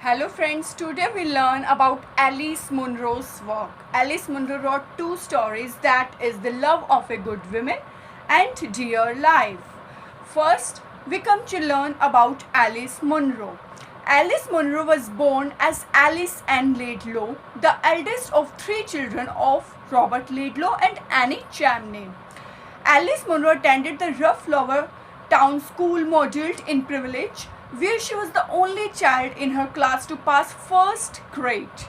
Hello friends, today we learn about Alice Munro's work. Alice Munro wrote two stories, that is The Love of a Good Woman and Dear Life. First, we come to learn about Alice Munro. Alice Munro was born as Alice Ann Laidlaw, the eldest of three children of Robert Laidlaw and Annie Chamney. Alice Munro attended the Rough Lower Town School modeled in Privilege, where she was the only child in her class to pass first grade.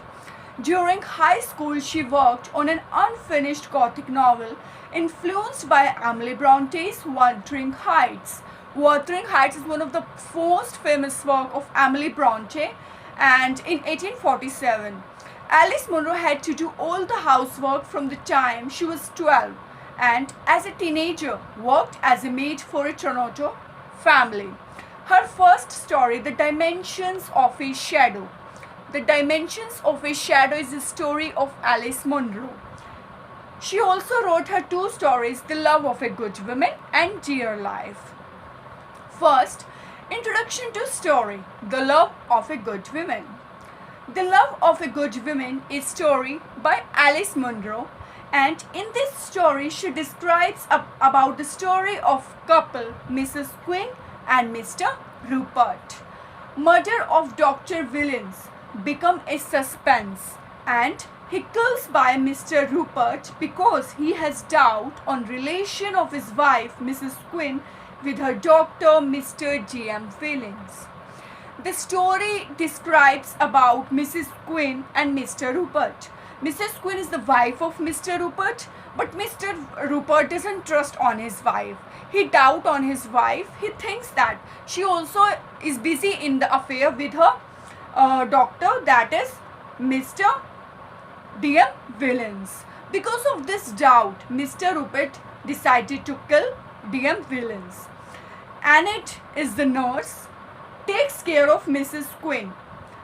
During high school, she worked on an unfinished Gothic novel influenced by Emily Bronte's Wuthering Heights. Wuthering Heights is one of the most famous work of Emily Bronte, and in 1847, Alice Munro had to do all the housework from the time she was 12, and as a teenager worked as a maid for a Toronto family. Her first story, The Dimensions of a Shadow. The Dimensions of a Shadow is the story of Alice Munro. She also wrote her two stories, The Love of a Good Woman and Dear Life. First, introduction to story, The Love of a Good Woman. The Love of a Good Woman is story by Alice Munro, and in this story she describes about the story of couple Mrs. Quinn and Mr. Rupert. Murder of Dr. Villains become a suspense, and he kills by Mr. Rupert because he has doubt on relation of his wife Mrs. Quinn with her doctor Mr. J.M. Villains. The story describes about Mrs. Quinn and Mr. Rupert. Mrs. Quinn is the wife of Mr. Rupert, but Mr. Rupert doesn't trust on his wife. He doubt on his wife. He thinks that she also is busy in the affair with her doctor, that is Mr. D.M. Villains. Because of this doubt, Mr. Rupert decided to kill D.M. Villains. Annette is the nurse, takes care of Mrs. Quinn,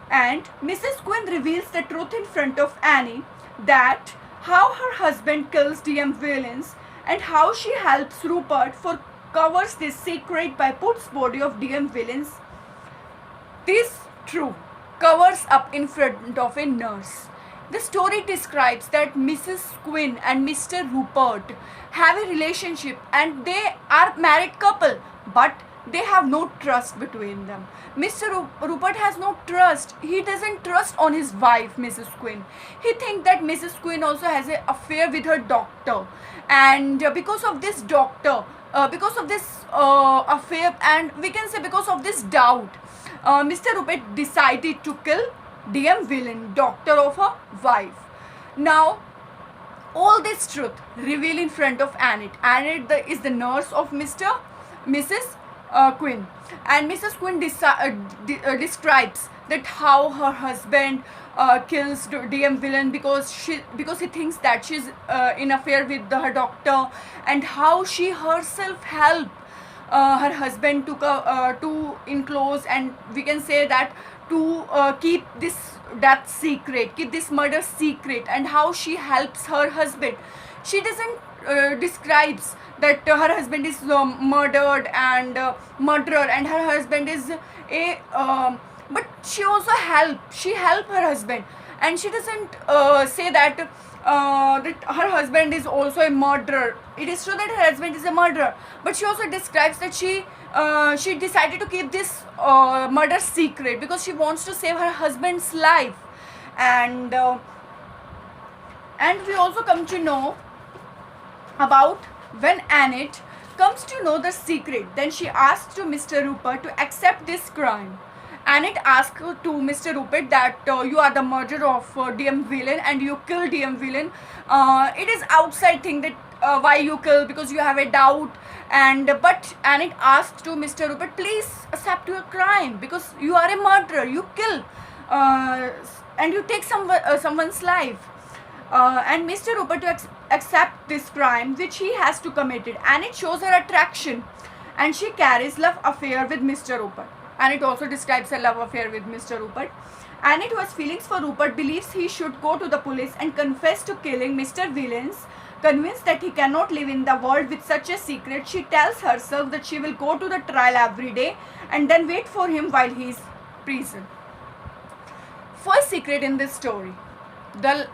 and Mrs. Quinn reveals the truth in front of Annie, that how her husband kills D.M. Villains and how she helps Rupert for covers this secret by puts body of D.M. Villains. This true covers up in front of a nurse. The story describes that Mrs. Quinn and Mr. Rupert have a relationship and they are married couple, but they have no trust between them. Mr. Rupert has no trust. He doesn't trust on his wife, Mrs. Quinn. He thinks that Mrs. Quinn also has an affair with her doctor, and because of this affair, and we can say because of this doubt, Mr. Rupert decided to kill D.M. Villain, doctor of her wife. Now, all this truth revealed in front of Annette. Annette is the nurse of Mrs. Quinn, and Mrs. Quinn describes that how her husband kills D.M. Villain because he thinks that she's in affair with her doctor, and how she herself helped her husband to enclose, and we can say that to keep this death secret, keep this murder secret, and how she helps her husband. She doesn't describes that her husband is murdered and murderer, and her husband is a but she also help her husband, and she doesn't say that her husband is also a murderer. It is true that her husband is a murderer, but she also describes that she decided to keep this murder secret because she wants to save her husband's life. And we also come to know about when Annette comes to know the secret, then she asks to Mr. Rupert to accept this crime. Annette asks to Mr. Rupert that you are the murderer of D.M. Villain and you kill D.M. Villain. It is outside thing that why you kill, because you have a doubt, and but Annette asks to Mr. Rupert, please accept your crime because you are a murderer, you kill and you take someone's life. And Mr. Rupert to accept this crime which he has to commit it, and it shows her attraction, and she carries love affair with Mr. Rupert. And it also describes her love affair with Mr. Rupert. Annette, who has feelings for Rupert, believes he should go to the police and confess to killing Mr. Villains. Convinced that he cannot live in the world with such a secret, she tells herself that she will go to the trial every day and then wait for him while he is in prison. First secret in this story, the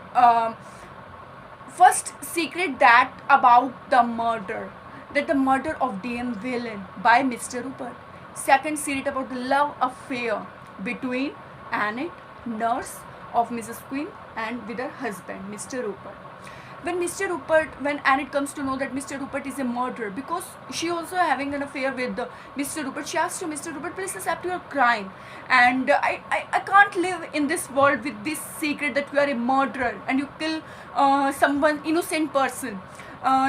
first secret that about the murder, that the murder of DM Villain by Mr. Rupert. Second secret about the love affair between Annette, nurse of Mrs. Queen, and with her husband, Mr. Rupert. When Annette comes to know that Mr. Rupert is a murderer, because she also having an affair with Mr. Rupert, she asks to Mr. Rupert, please accept your crime. And I can't live in this world with this secret that you are a murderer and you kill someone, innocent person.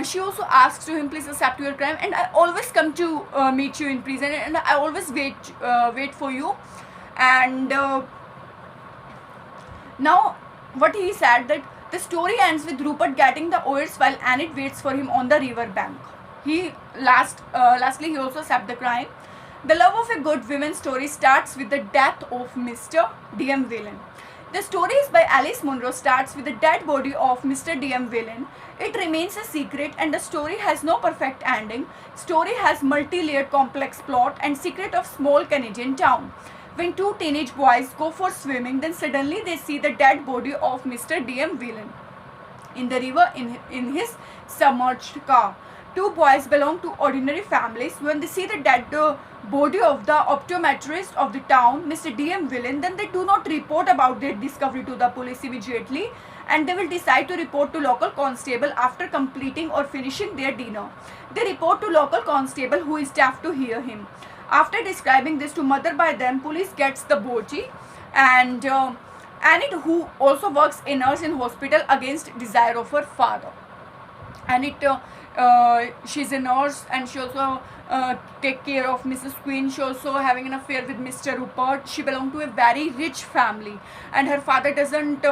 She also asks to him, please accept your crime, and I always come to meet you in prison, and I always wait for you. And now what he said, that the story ends with Rupert getting the oars while Annette waits for him on the river bank. Lastly, he also accepts the crime. The love of a good woman story starts with the death of Mr. DM Villain. The story is by Alice Munro, starts with the dead body of Mr. DM Villain. It remains a secret and the story has no perfect ending. Story has multi-layered complex plot and secret of small Canadian town. When two teenage boys go for swimming, then suddenly they see the dead body of Mr. DM Villain in the river in his submerged car. Two boys belong to ordinary families. When they see the dead body of the optometrist of the town, Mr. DM Villain, then they do not report about their discovery to the police immediately, and they will decide to report to local constable after completing or finishing their dinner. They report to local constable, who is deaf to hear him. After describing this to mother by them, police gets the body, and Annette, who also works a nurse in hospital against desire of her father. Annette, she's a nurse and she also take care of Mrs. Queen. She also having an affair with Mr. Rupert. She belonged to a very rich family, and her father doesn't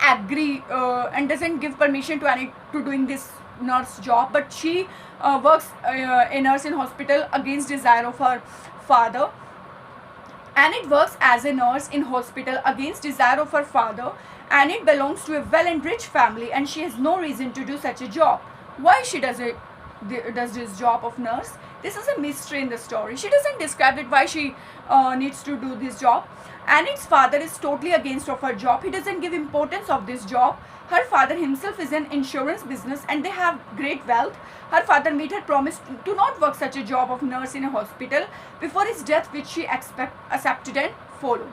agree and doesn't give permission to Annette to doing this nurse job, but she works a nurse in hospital against desire of her father. Annette works as a nurse in hospital against desire of her father. Annette belongs to a well and rich family, and she has no reason to do such a job. Why she does this job of nurse? This is a mystery in the story. She doesn't describe it why she needs to do this job. Annette's father is totally against of her job. He doesn't give importance of this job. Her father himself is in insurance business and they have great wealth. Her father made her promise to not work such a job of nurse in a hospital before his death, which she accepted and followed.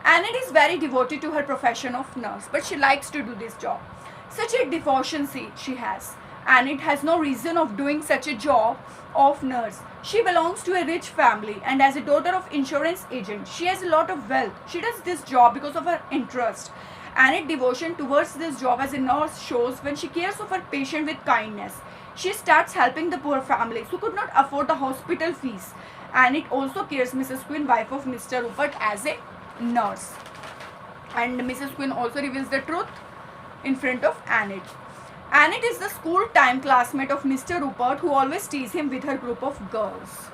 Annette is very devoted to her profession of nurse, but she likes to do this job. Such a devotion she has. Annette has no reason of doing such a job of nurse. She belongs to a rich family, and as a daughter of insurance agent, she has a lot of wealth. She does this job because of her interest. Annette's devotion towards this job as a nurse shows when she cares of her patient with kindness. She starts helping the poor families who could not afford the hospital fees. Annette also cares Mrs. Queen, wife of Mr. Rupert, as a nurse. And Mrs. Queen also reveals the truth in front of Annette. Annette is the school time classmate of Mr. Rupert, who always teases him with her group of girls.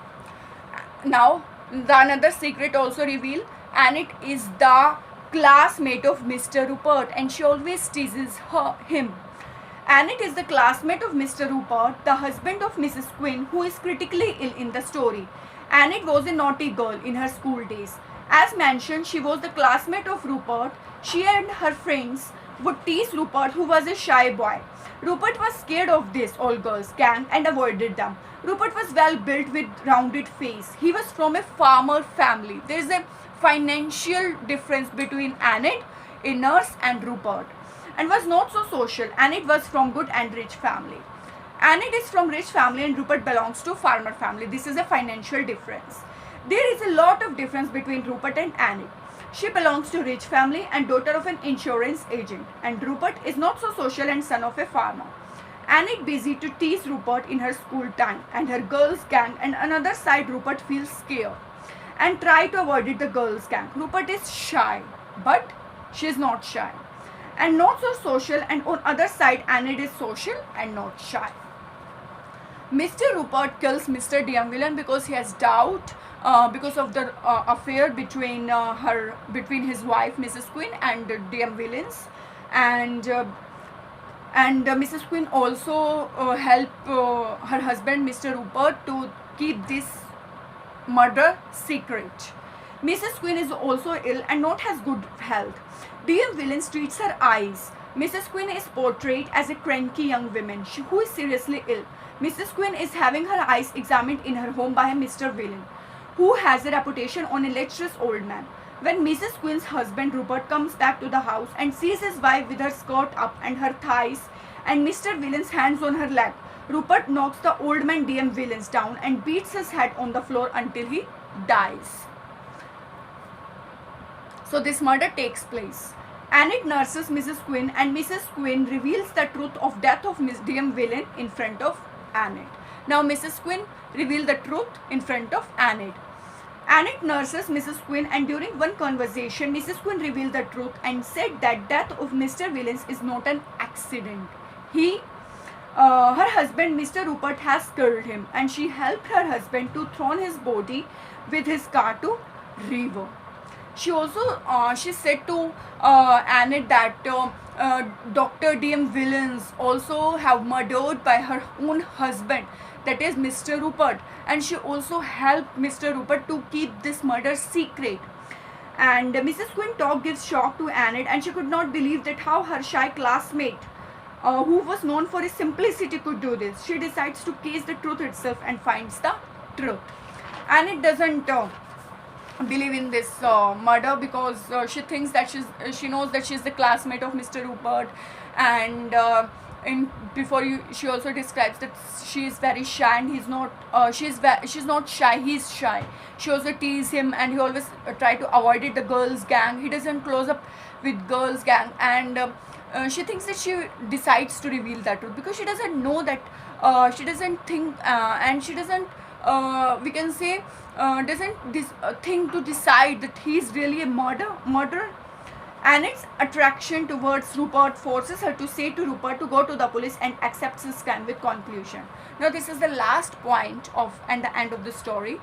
Now, the another secret also revealed. Annette is the classmate of Mr. Rupert and she always teases him. Annette is the classmate of Mr. Rupert, the husband of Mrs. Quinn, who is critically ill in the story. Annette was a naughty girl in her school days. As mentioned, she was the classmate of Rupert. She and her friends would tease Rupert, who was a shy boy. Rupert was scared of this all-girls gang and avoided them. Rupert was well built with rounded face. He was from a farmer family. There is a financial difference between Annette, a nurse, and Rupert, and was not so social. Annette was from good and rich family. Annette is from rich family and Rupert belongs to farmer family. This is a financial difference. There is a lot of difference between Rupert and Annette. She belongs to rich family and daughter of an insurance agent, and Rupert is not so social and son of a farmer. Annette busy to tease Rupert in her school time and her girls gang, and another side Rupert feels scared and try to avoid it, the girls gang. Rupert is shy, but she is not shy and not so social, and on other side Annette is social and not shy. Mr. Rupert kills Mr. DM Villain because he has doubt because of the affair between his wife Mrs. Queen and DM Villains, and Mrs. Queen also help her husband Mr. Rupert to keep this murder secret. Mrs. Quinn is also ill and not has good health. DM Villains treats her eyes. Mrs. Quinn is portrayed as a cranky young woman who is seriously ill. Mrs. Quinn is having her eyes examined in her home by a Mr. Villain, who has a reputation on a lecherous old man. When Mrs. Quinn's husband Rupert comes back to the house and sees his wife with her skirt up and her thighs and Mr. Villain's hands on her leg, Rupert knocks the old man DM Villains down and beats his head on the floor until he dies. So this murder takes place. Annette nurses Mrs. Quinn and Mrs. Quinn reveals the truth of death of Miss DM Villain in front of Annette. Now Mrs. Quinn revealed the truth in front of Annette. Annette nurses Mrs. Quinn and during one conversation, Mrs. Quinn revealed the truth and said that death of Mr. Villains is not an accident. Her husband Mr. Rupert has killed him and she helped her husband to throw his body with his car to river. She also she said to Annette that Dr. DM Villains also have murdered by her own husband, that is Mr. Rupert, and she also helped Mr. Rupert to keep this murder secret. And Mrs. Quintock gives shock to Annette and she could not believe that how her shy classmate who was known for his simplicity could do this. She decides to case the truth itself and finds the truth. Annette doesn't believe in this murder because she thinks that she knows that she's the classmate of Mr. Rupert, and she also describes that she is very shy and he's not. She's not shy. He's shy. She also tease him and he always try to avoid it. The girls' gang. He doesn't close up with girls' gang, and she thinks that she decides to reveal that truth because she doesn't know that. She doesn't think and she doesn't. We can say doesn't think to decide that he is really a murderer. Annette's attraction towards Rupert forces her to say to Rupert to go to the police and accepts his crime with conclusion. Now this is the last point of and the end of the story,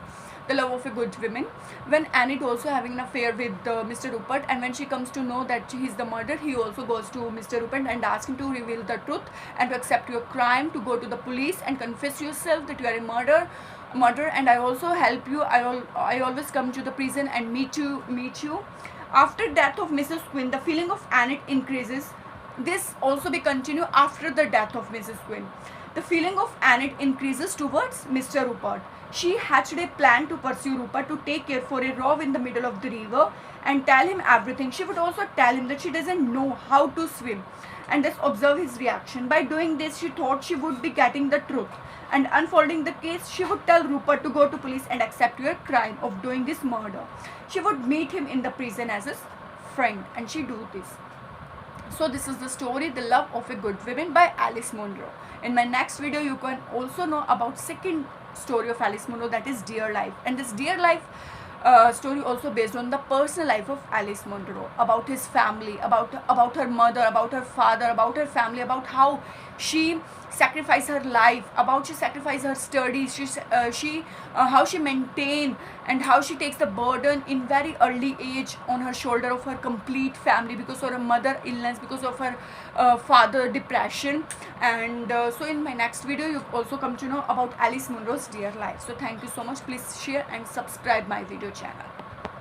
the love of a good woman. When Annette also having an affair with Mr. Rupert, and when she comes to know that he is the murderer, he also goes to Mr. Rupert and asks him to reveal the truth and to accept your crime, to go to the police and confess yourself that you are a murderer, and I also help you. I always come to the prison and meet you. After death of Mrs. Quinn, the feeling of Annette increases. This also be continued after the death of Mrs. Quinn. The feeling of Annette increases towards Mr. Rupert. She hatched a plan to pursue Rupert, to take care for a row in the middle of the river and tell him everything. She would also tell him that she doesn't know how to swim and just observe his reaction. By doing this, she thought she would be getting the truth. And unfolding the case, she would tell Rupert to go to police and accept your crime of doing this murder. She would meet him in the prison as his friend, and she do this. So this is the story, The Love of a Good Woman by Alice Munro. In my next video, you can also know about second story of Alice Munro, that is Dear Life. And this Dear Life story also based on the personal life of Alice Munro, about his family, about her mother, about her father, about her family, about how she sacrificed her life, about she sacrificed her studies, how she maintained and how she takes the burden in very early age on her shoulder of her complete family because of her mother illness, because of her father depression. And so in my next video you also come to know about Alice Munro's Dear Life. So thank you so much. Please share and subscribe my video channel.